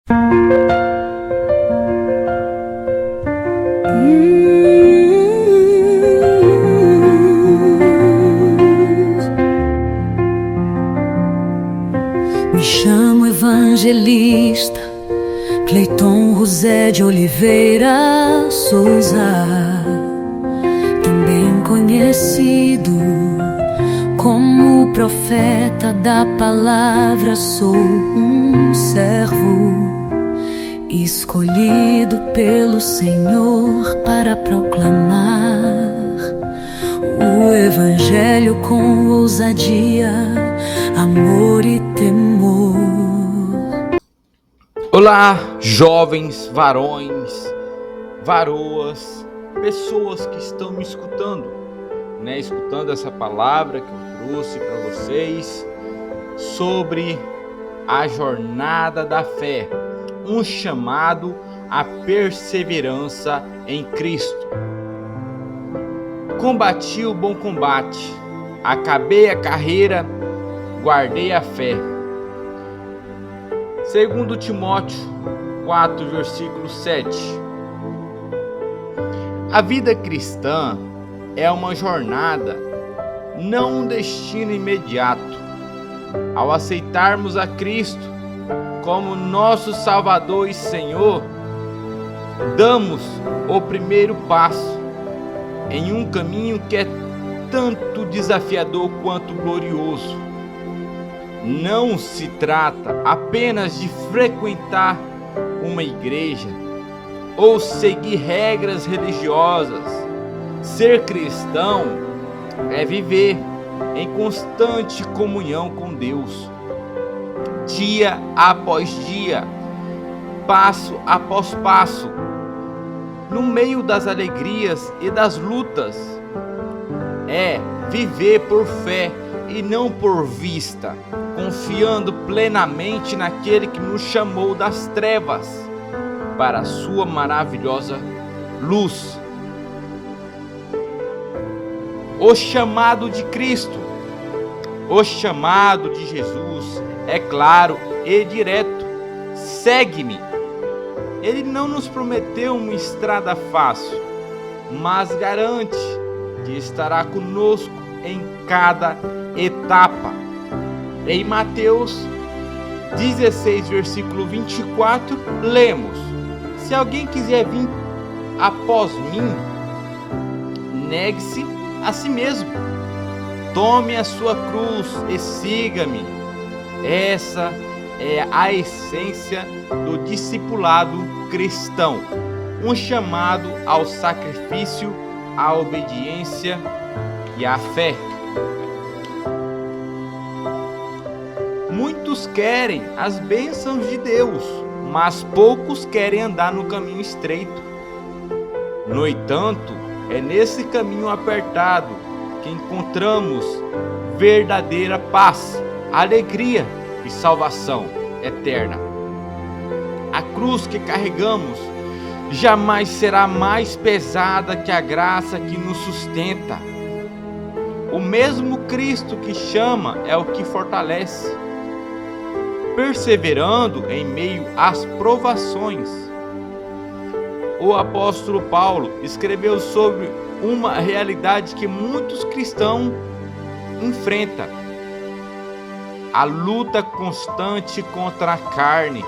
Me chamo evangelista Cleiton José de Oliveira Souza, também conhecido como profeta da palavra. Sou um servo escolhido pelo Senhor para proclamar o Evangelho com ousadia, amor e temor. Olá, jovens, varões, varoas, pessoas que estão me escutando, escutando essa palavra que eu trouxe para vocês sobre a jornada da fé, um chamado à perseverança em Cristo. Combati o bom combate, acabei a carreira, guardei a fé. 2 Timóteo 4, versículo 7. A vida cristã é uma jornada, não um destino imediato. Ao aceitarmos a Cristo como nosso Salvador e Senhor, damos o primeiro passo em um caminho que é tanto desafiador quanto glorioso. Não se trata apenas de frequentar uma igreja ou seguir regras religiosas. Ser cristão é viver em constante comunhão com Deus, dia após dia, passo após passo, no meio das alegrias e das lutas. É viver por fé e não por vista, confiando plenamente naquele que nos chamou das trevas para a sua maravilhosa luz. O chamado de Cristo, o chamado de Jesus é claro e direto: segue-me. Ele não nos prometeu uma estrada fácil, mas garante que estará conosco em cada etapa. Em Mateus 16, versículo 24, lemos: se alguém quiser vir após mim, negue-se a si mesmo, tome a sua cruz e siga-me. Essa é a essência do discipulado cristão, um chamado ao sacrifício, à obediência e à fé. Muitos querem as bênçãos de Deus, mas poucos querem andar no caminho estreito. No entanto, é nesse caminho apertado que encontramos verdadeira paz, alegria e salvação eterna. A cruz que carregamos jamais será mais pesada que a graça que nos sustenta. O mesmo Cristo que chama é o que fortalece, perseverando em meio às provações. O apóstolo Paulo escreveu sobre uma realidade que muitos cristãos enfrentam: a luta constante contra a carne.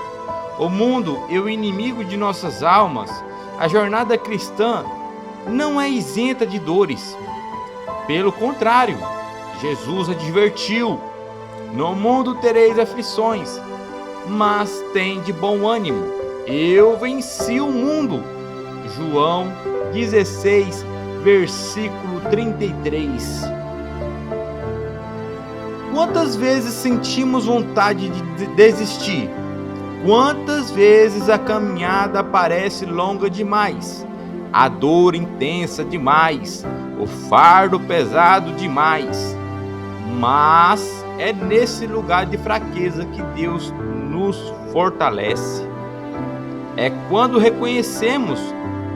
O mundo é o inimigo de nossas almas. A jornada cristã não é isenta de dores. Pelo contrário, Jesus advertiu: no mundo tereis aflições, mas tende bom ânimo, eu venci o mundo. João 16, versículo 33. Quantas vezes sentimos vontade de desistir? Quantas vezes a caminhada parece longa demais, a dor intensa demais, o fardo pesado demais? Mas é nesse lugar de fraqueza que Deus nos fortalece. É quando reconhecemos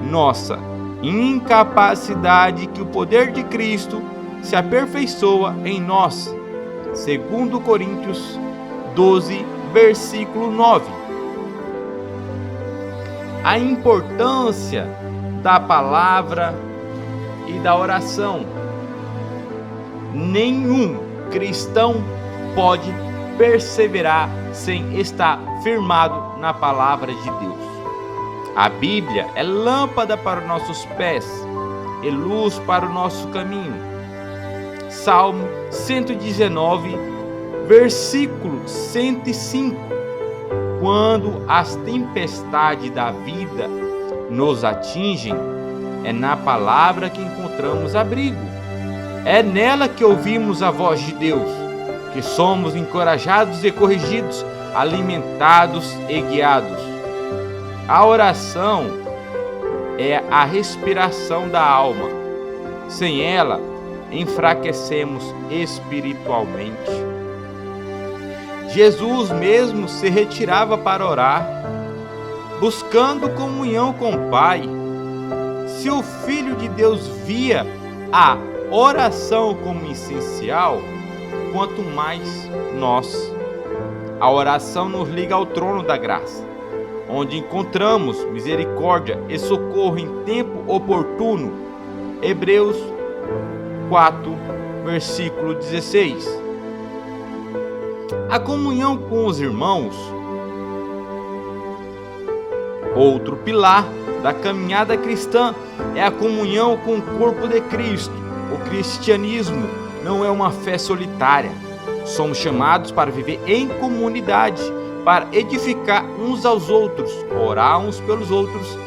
nossa incapacidade que o poder de Cristo se aperfeiçoa em nós. 2 Coríntios 12, versículo 9. a importância da palavra e da oração. Nenhum cristão pode perseverar sem estar firmado na palavra de Deus. A Bíblia é lâmpada para os nossos pés e luz para o nosso caminho. Salmo 119, versículo 105. Quando as tempestades da vida nos atingem, é na palavra que encontramos abrigo. É nela que ouvimos a voz de Deus, que somos encorajados e corrigidos, alimentados e guiados. A oração é a respiração da alma. Sem ela, enfraquecemos espiritualmente. Jesus mesmo se retirava para orar, buscando comunhão com o Pai. Se o Filho de Deus via a oração como essencial, quanto mais nós. A oração nos liga ao trono da graça, onde encontramos misericórdia e socorro em tempo oportuno. Hebreus 4, versículo 16. A comunhão com os irmãos, outro pilar da caminhada cristã, é a comunhão com o corpo de Cristo. O cristianismo não é uma fé solitária. Somos chamados para viver em comunidade, para edificar uns aos outros, orar uns pelos outros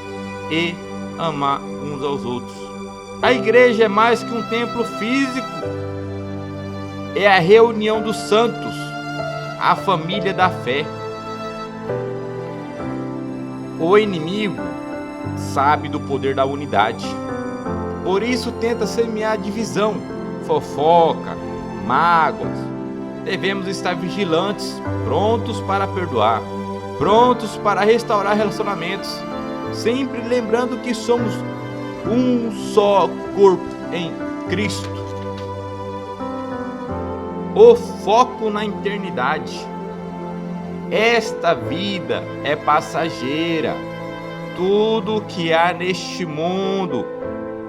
e amar uns aos outros. A igreja é mais que um templo físico, é a reunião dos santos, a família da fé. O inimigo sabe do poder da unidade, por isso tenta semear divisão, fofoca, mágoas. Devemos estar vigilantes, prontos para perdoar, prontos para restaurar relacionamentos, sempre lembrando que somos um só corpo em Cristo. O foco na eternidade. Esta vida é passageira. Tudo que há neste mundo,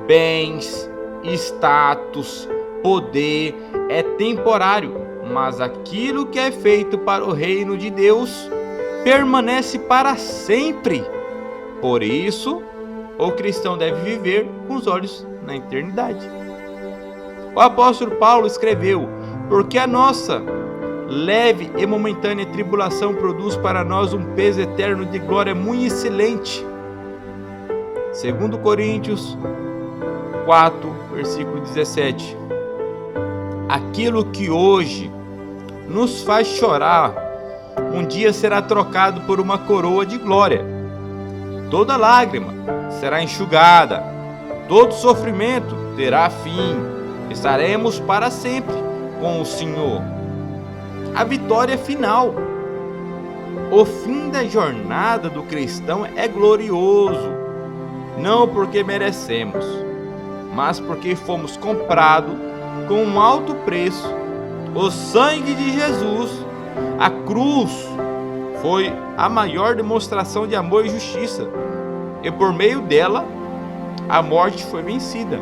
bens, status, poder, é temporário, mas aquilo que é feito para o reino de Deus permanece para sempre. Por isso, o cristão deve viver com os olhos na eternidade. O apóstolo Paulo escreveu: porque a nossa leve e momentânea tribulação produz para nós um peso eterno de glória muito excelente. 2 Coríntios 4, versículo 17. Aquilo que hoje nos faz chorar, um dia será trocado por uma coroa de glória. Toda lágrima será enxugada, todo sofrimento terá fim. Estaremos para sempre com o Senhor. A vitória final. O fim da jornada do cristão é glorioso, não porque merecemos, mas porque fomos comprados com um alto preço. O sangue de Jesus, a cruz, foi a maior demonstração de amor e justiça, e por meio dela a morte foi vencida,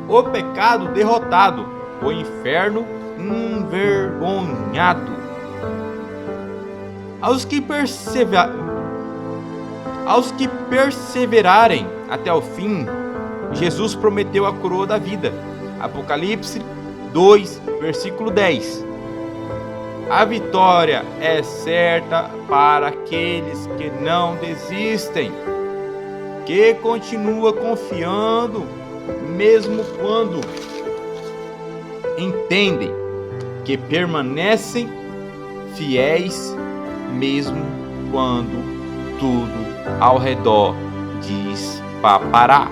o pecado derrotado, o inferno envergonhado. Aos que perseverarem até o fim, Jesus prometeu a coroa da vida. Apocalipse 2, versículo 10. A vitória é certa para aqueles que não desistem, que continuam confiando, mesmo quando entendem, que permanecem fiéis, mesmo quando tudo ao redor diz para parar.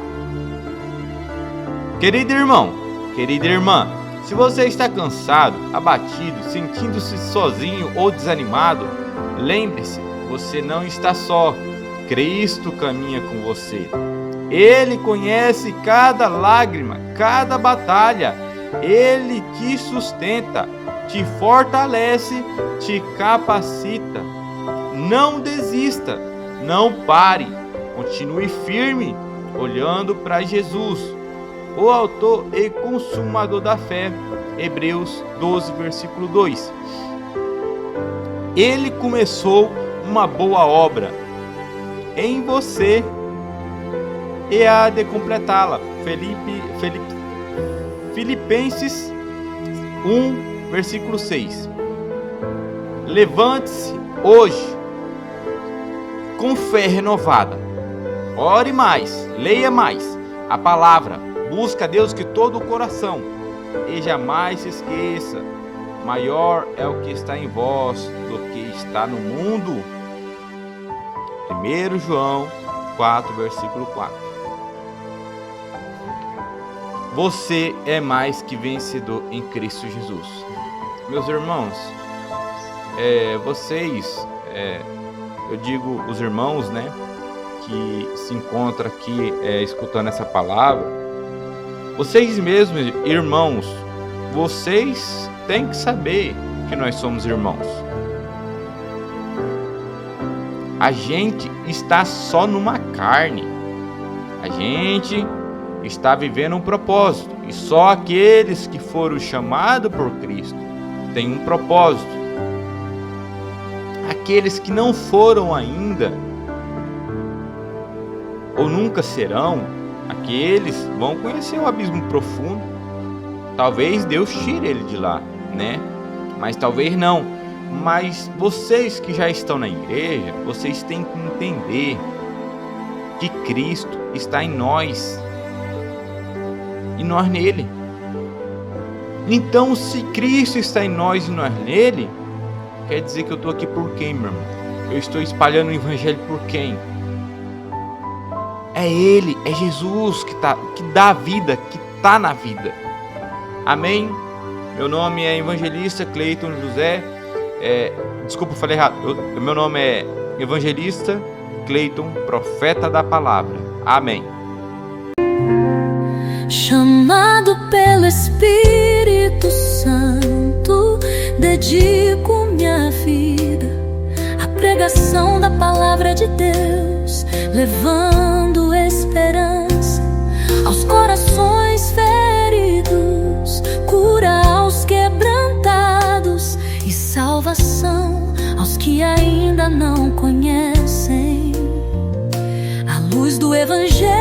Querido irmão, querida irmã, se você está cansado, abatido, sentindo-se sozinho ou desanimado, lembre-se, você não está só. Cristo caminha com você. Ele conhece cada lágrima, cada batalha. Ele te sustenta, te fortalece, te capacita. Não desista. Não pare, continue firme, olhando para Jesus, o autor e consumador da fé. Hebreus 12, versículo 2. Ele começou uma boa obra em você e há de completá-la. Filipenses 1, versículo 6. Levante-se hoje com fé renovada. Ore mais, leia mais a palavra, busca a Deus de todo o coração e jamais se esqueça: maior é o que está em vós do que está no mundo. 1 João 4, versículo 4. Você é mais que vencedor em Cristo Jesus. Meus irmãos, eu digo os irmãos, né, que se encontram aqui escutando essa palavra, vocês mesmos, irmãos, vocês têm que saber que nós somos irmãos. A gente está só numa carne. A gente está vivendo um propósito. E só aqueles que foram chamados por Cristo têm um propósito. Aqueles que não foram ainda, ou nunca serão, aqueles vão conhecer o abismo profundo. Talvez Deus tire ele de lá, né? Mas talvez não. Mas vocês que já estão na igreja, vocês têm que entender que Cristo está em nós e nós nele. Então, se Cristo está em nós e nós nele, quer dizer que eu estou aqui por quem, meu irmão? Eu estou espalhando o evangelho por quem? É Ele, é Jesus que dá a vida, que está na vida. Amém? Meu nome é Evangelista Cleiton José. Desculpa, eu falei errado. Meu nome é Evangelista Cleiton, profeta da palavra. Amém. Chamado pelo Espírito Santo, dedico minha vida à pregação da palavra de Deus, levando esperança aos corações feridos, cura aos quebrantados e salvação aos que ainda não conhecem a luz do Evangelho.